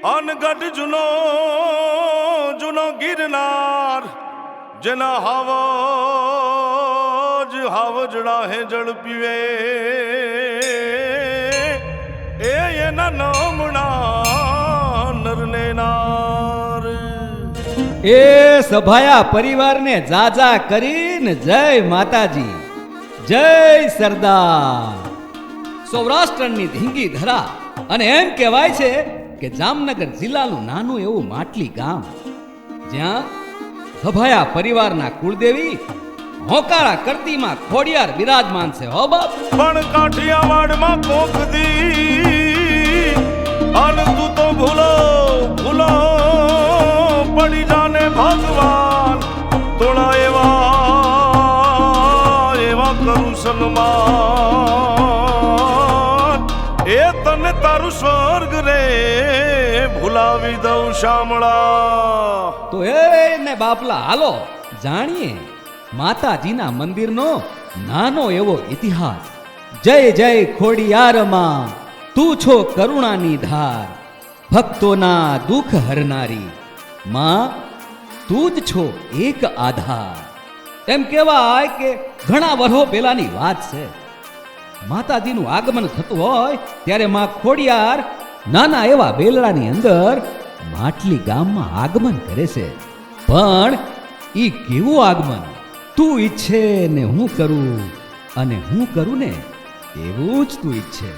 અનગઢ જૂનો જૂનો ગિરનાર જેના હાવજડા હે જળ પીવે એના નામના નરને નાર. એ સભાયા પરિવારને જાજા કરીને જય માતાજી, જય સરદાર. સૌરાષ્ટ્રની ધીંગી ધરા અને એમ કહેવાય છે કે જામનગર જિલ્લાનું નાનું એવું માટલી ગામ જ્યાં સભાયા પરિવારના કુળદેવી હોકારા કરતીમાં ખોડિયાર બિરાજમાન છે. હો બાપ. પણ કાઠિયાવાડમાં કોક દી અન તું તો ભૂલો પડી જાને ભગવાન થોડા એવા કરું સન્માન એ તને તારું સ્વર્ગ રે ભૂલાવી દઉં શામળા. તો એ ને બાપલા હાલો જાણીએ માતાજીના મંદિરનો નાનો એવો ઇતિહાસ. જય જય ખોડિયારમાં, તું છો કરુણાની ધાર, ભક્તોના દુઃખ હરનારી માં, તું જ છો એક આધાર. એમ કહેવાય કે ઘણા વર્ષો પહેલાની વાત છે. માતાજીનું આગમન થતું હોય ત્યારે માં ખોડિયાર નાના એવા બેલડાની અંદર માટલી ગામમાં આગમન કરે છે. પણ ઈ કેવું આગમન? તું ઈચ્છે ને હું કરું અને હું કરું ને એવું જ તું ઈચ્છે.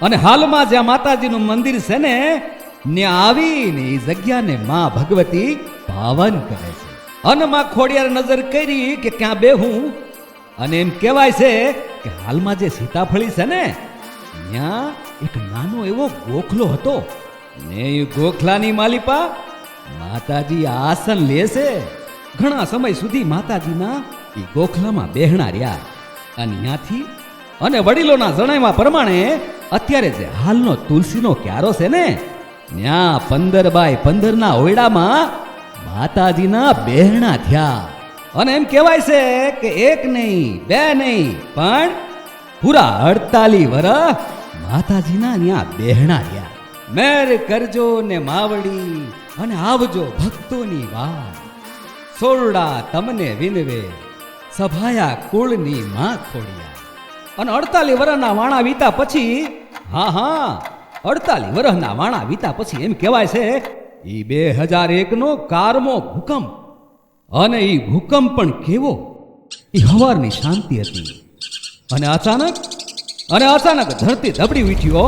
અને હાલમાં જ્યાં માતાજીનું મંદિર છે ને ત્યાં આવીને એ જગ્યાને માં ભગવતી પાવન કરે છે. અને માં ખોડિયાર નજર કરી કે ક્યાં બેહું. અને એમ કહેવાય છે કે હાલમાં જે સીતાફળી છે ને ત્યાં એક નાનો એવો ગોખલો હતો ને એ ગોખલાની માલિપા માતાજી આસન લેશે. ઘણા સમય સુધી માતાજીના એ ગોખલામાં બેહણા રહ્યા. અને ત્યાંથી અને વડીલોના જણાવ્યા પ્રમાણે અત્યારે જે હાલનો તુલસીનો ક્યારો છે ને ત્યાં 15x15 ના ઓયડામાં માતાજીના બેહણા થયા. અને એમ કહેવાય છે કે એક નહીં બે નહીં પણ પૂરા 48 વર્ષ માતાજીના ત્યાં બેહણા રહ્યા. મેર કરજો ને માવડી અને આવજો ભક્તોની વાર, સોરડા તમને વિનવે સભાયા કુળની માં ખોડિયાર. અને 48 વર્ષના વાણા વીતા પછી 48 વર્ષના વાણા વીતા પછી એમ કહેવાય છે એ 2001 નો કારમો ભૂકંપ. અને એ ભૂકંપ પણ કેવો, એ હવારની શાંતિ હતી અને અચાનક ધરતી ધબડી ઉઠ્યો.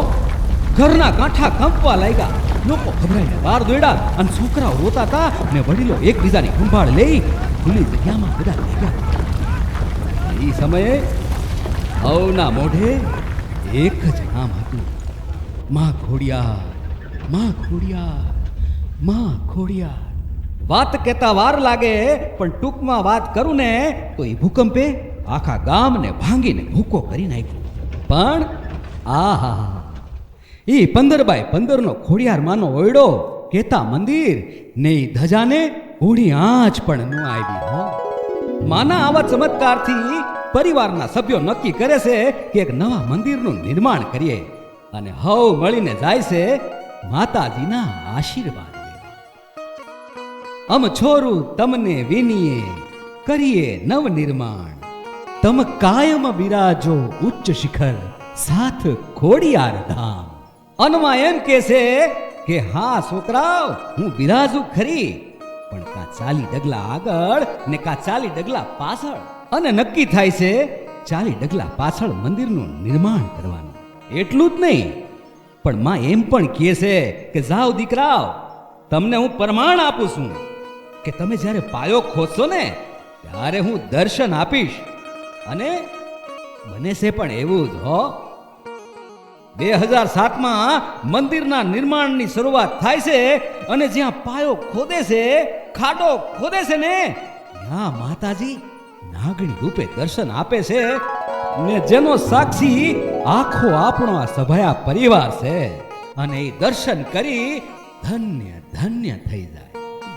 ઘરના કાંઠા કંપવા લાગ્યા. લોકો ગભરાઈને બહાર દોડ્યા અને છોકરાઓ રોતા હતા ને વડીલો એકબીજાની સંભાળ લઈ ખુલ્લી જગ્યામાં બધા ભેગા. એ સમયે સૌના મોઢે એક જ નામ હતું, માં ખોડિયાર, માં ખોડિયાર, માં ખોડિયાર. વાત કહેતા વાર લાગે પણ ટૂંકમાં વાત કરું ને તો એ ભૂકંપે આખા ગામને ભાંગીને ભૂકો કરી નાખ્યો. પણ આહા, એ 15x15 નો ખોડિયાર માનો ઓયડો કેતા મંદિર ને એ ધજાને ઊણી આંચ પણ ન આવી. હો, માના આવા ચમત્કારથી પરિવારના સભ્યો નક્કી કરે છે કે એક નવા મંદિરનું નિર્માણ કરીએ અને હવ મળીને જાય છે માતાજીના આશીર્વાદ લેવા. અમ છોરું તમને વિનીએ કરીએ નવ નિર્માણ, તમ કાયમ બિરાજો ઉચ્ચ શિખર સાથ ખોડિયાર ધામ. અનમાં એમ કે છે કે હા છોકરાઓ હું બિરાજું ખરી પણ કા 40 ડગલા આગળ ને કા 40 ડગલા પાછળ. અને નક્કી થાય છે 40 ડગલા પાછળ મંદિરનું નિર્માણ કરવાનું. એટલું જ નહીં પણ માં એમ પણ કહે છે કે જાઓ દીકરાઓ, તમને હું પ્રમાણ આપું છું કે તમે જ્યારે પાયો ખોદશો ને ત્યારે હું દર્શન આપીશ. અને બને છે પણ એવું જ હો. 2007માં મંદિરના નિર્માણની શરૂઆત થાય છે અને જ્યાં પાયો ખોદે છે, ખાડો ખોદે છે ને ત્યાં માતાજી નાગણી રૂપે દર્શન આપે છે ને જેનો સાક્ષી આખો આપણો આ સભાયા પરિવાર છે. અને એ દર્શન કરી ધન્ય ધન્ય થઈ જાય.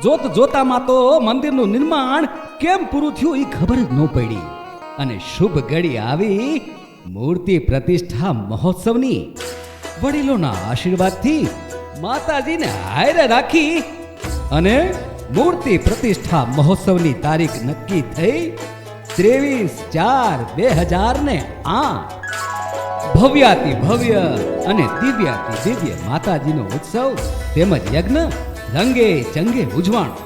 જોત જોતામાં તો મંદિરનું નિર્માણ કેમ પૂરું થયું એ ખબર જ ન પડી. અને શુભ ઘડી આવી મૂર્તિ પ્રતિષ્ઠા મહોત્સવની. વડીલોના આશીર્વાદથી માતાજીને હારે રાખી અને મૂર્તિ પ્રતિષ્ઠા મહોત્સવની તારીખ નક્કી થઈ 23/4/2008. ભવ્યાતિ ભવ્ય અને દિવ્યાતિ દિવ્ય માતાજીનો ઉત્સવ તેમજ યજ્ઞ રંગે ચંગે ઉજવાણો.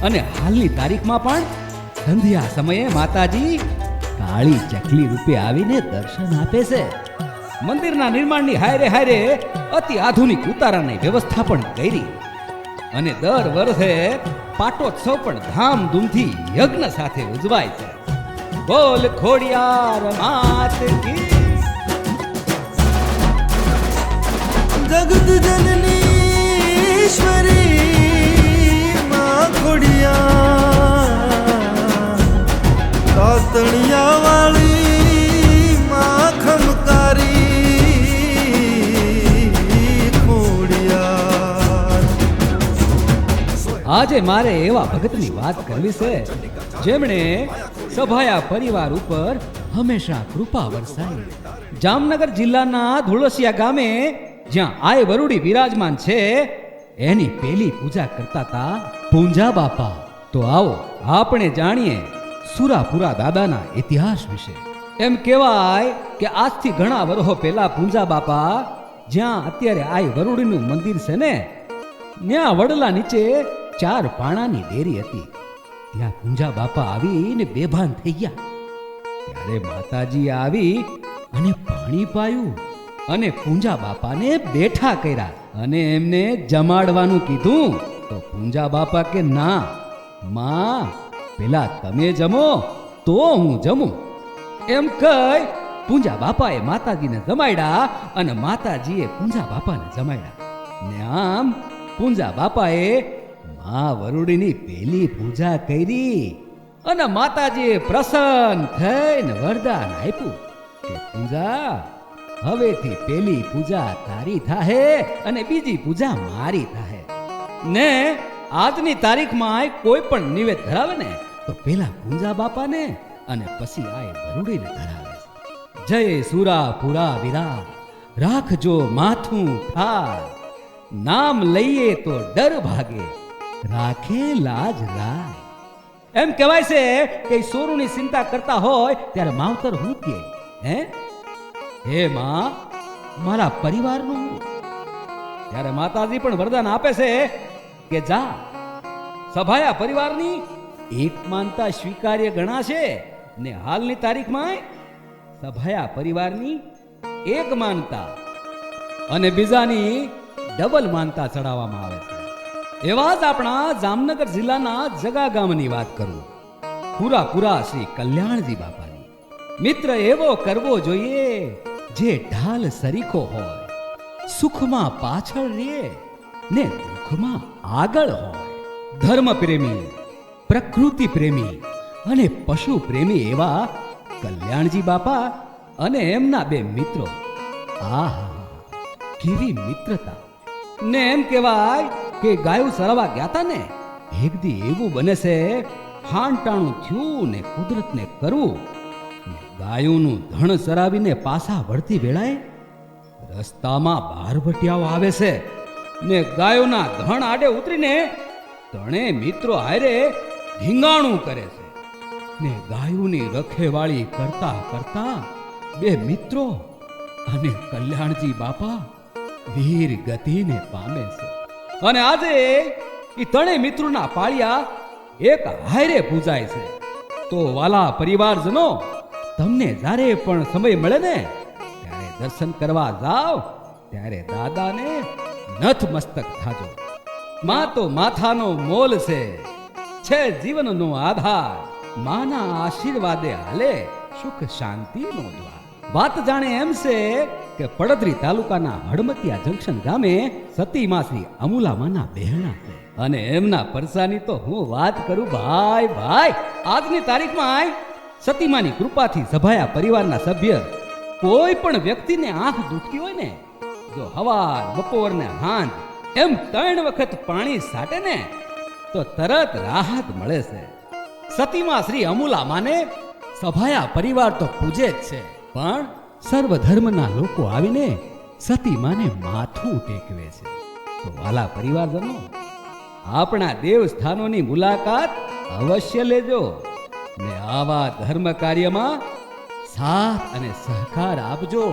અને હાલની તારીખમાં પણ સંધ્યા સમયે માતાજી કાળી ચકલી રૂપે આવીને દર્શન આપે છે. મંદિરના નિર્માણની હારે હારે અતિ આધુનિક ઉતારાની વ્યવસ્થા પણ કરી અને દર વર્ષે પાટોત્સવ પણ ધામધૂમથી યજ્ઞ સાથે ઉજવાય છે. બોલ ખોડિયાર માત કી. જગત જનનીશ્વરી માં ખોડિયા કાતણિયા વાળી માં ખમકારી ખોડિયા. આજે મારે એવા ભગતની વાત કરવી છે જેમણે સભાયા પરિવાર ઉપર હંમેશા કૃપા વરસાવી. જામનગર જિલ્લાના ધુળસિયા ગામે જ્યાં આય વરુડી વિરાજમાન છે એની પેલી પૂજા કરતા હતા પૂંજા બાપા. તો આવો આપણે જાણીએ સુરાપુરા દાદાના ઇતિહાસ વિશે. એમ કહેવાય કે આજથી ઘણા વર્ષો પહેલા પૂંજા બાપા જ્યાં અત્યારે આય વરુડીનું મંદિર છે ને ત્યાં વડલા નીચે 4 પાણાની ડેરી હતી. ત્યાં પૂંજા બાપા આવીને બેભાન થઈ ગયા. ત્યારે માતાજી આવી અને પાણી પાયું અને પૂંજા બાપાને બેઠા કર્યા અને એમને જમાડવાનું કીધું. તો પૂંજા બાપા કે ના માં, પેલા તમે જમો તો હું જમું. એમ કહી પૂંજા બાપાએ માતાજીને જમાડ્યા અને માતાજીએ પૂંજા બાપાને જમાડ્યા. ને આમ પૂંજા બાપાએ મા વરુડીની પેલી પૂજા કરી અને માતાજીએ પ્રસન્ન થઈને વરદાન આપ્યું કે પૂંજા હવેથી પેલી પૂજા તારી થાહે અને બીજી પૂજા મારી થાહે. ને આજની તારીખમાં કોઈ પણ નિવેદ ધરાવે ને તો પેલા પૂંજા બાપાને અને પછી આય વરુડીને ધરાવે છે. જય સુરાપુરા વીરા રાખજો માથું ઠાર, નામ લઈએ તો ડર ભાગે રાખે લાજ રાય. એમ કહેવાય છે કે સોરુની ચિંતા કરતા હોય ત્યારે માવતર હું કે હે માં મારા પરિવારનું. ત્યારે માતાજી પણ વરદાન આપે છે કે જા સભાયા પરિવારની એક માનતા સ્વીકાર્ય ગણાશે. ને હાલની તારીખમાં સભાયા પરિવારની એક માનતા અને બીજાની ડબલ માનતા ચડાવવામાં આવે છે. એવા જ આપણા જામનગર જિલ્લાના જગા ગામની વાત કરું. પુરા શ્રી કલ્યાણજી બાપાની. મિત્ર એવો કરવો જોઈએ જે ઢાલ સરીખો હોય, સુખમાં પાછળ રહે ને દુઃખમાં આગળ હોય. ધર્મ પ્રેમી, પ્રકૃતિ પ્રેમી અને પશુ પ્રેમી એવા કલ્યાણજી બાપા અને એમના 2 મિત્રો. આહા કેવી મિત્રતા. ને એમ કહેવાય કે ગાયું ચરાવવા ગયા હતા ને એક દી એવું બને છે હાંટાણું થયું ને કુદરતને કરવું. ગાયોનું ધણ ચરાવીને પાછા વળતી વેળાએ રસ્તામાં બારવટિયાઓ આવે છે ને ગાયોના ધણ આડે ઉતરીને ત્રણે મિત્રો હારે ઢીંગાણું કરે છે. ને ગાયોની રખેવાળી કરતા કરતા 2 મિત્રો અને કલ્યાણજી બાપા વીર ગતિને પામે છે. અને આજે એ ત્રણેય મિત્રોના પાળિયા એક હારે પૂજાય છે. તો વાલા પરિવારજનો, તમને જ્યારે પણ સમય મળે ને ત્યારે દર્શન કરવા જાઓ ત્યારે દાદાને નતમસ્તક થાજો. માં તો માથાનો મોલ છે જીવનનો આધાર. માના આશીર્વાદે હાલે સુખ શાંતિનો દ્વાર. વાત જાણે એમ છે કે પડદરી તાલુકાના હડમતિયા જંકશન ગામે સતીમાં શ્રી અમુલામાના બહેણા છે અને એમના પરસાની તો હું વાત કરું ભાઈ. આજની તારીખમાં સતીમાની કૃપાથી સભાયા પરિવારના સભ્ય કોઈ પણ વ્યક્તિને આંખ દુખતી હોય ને, જો હવાર બપોર ને હાંજ એમ 3 વખત પાણી છાટે ને તો તરત રાહત મળે છે. સતીમાં શ્રી અમુલામાને સભાયા પરિવાર તો પૂજે જ છે, પણ સર્વ ધર્મના લોકો આવીને સતીમાને માથું ટેકવે છે. તો વાલા પરિવારજનો, આપણા દેવસ્થાનોની મુલાકાત અવશ્ય લેજો ને આવા ધર્મ કાર્યમાં સાથ અને સહકાર આપજો.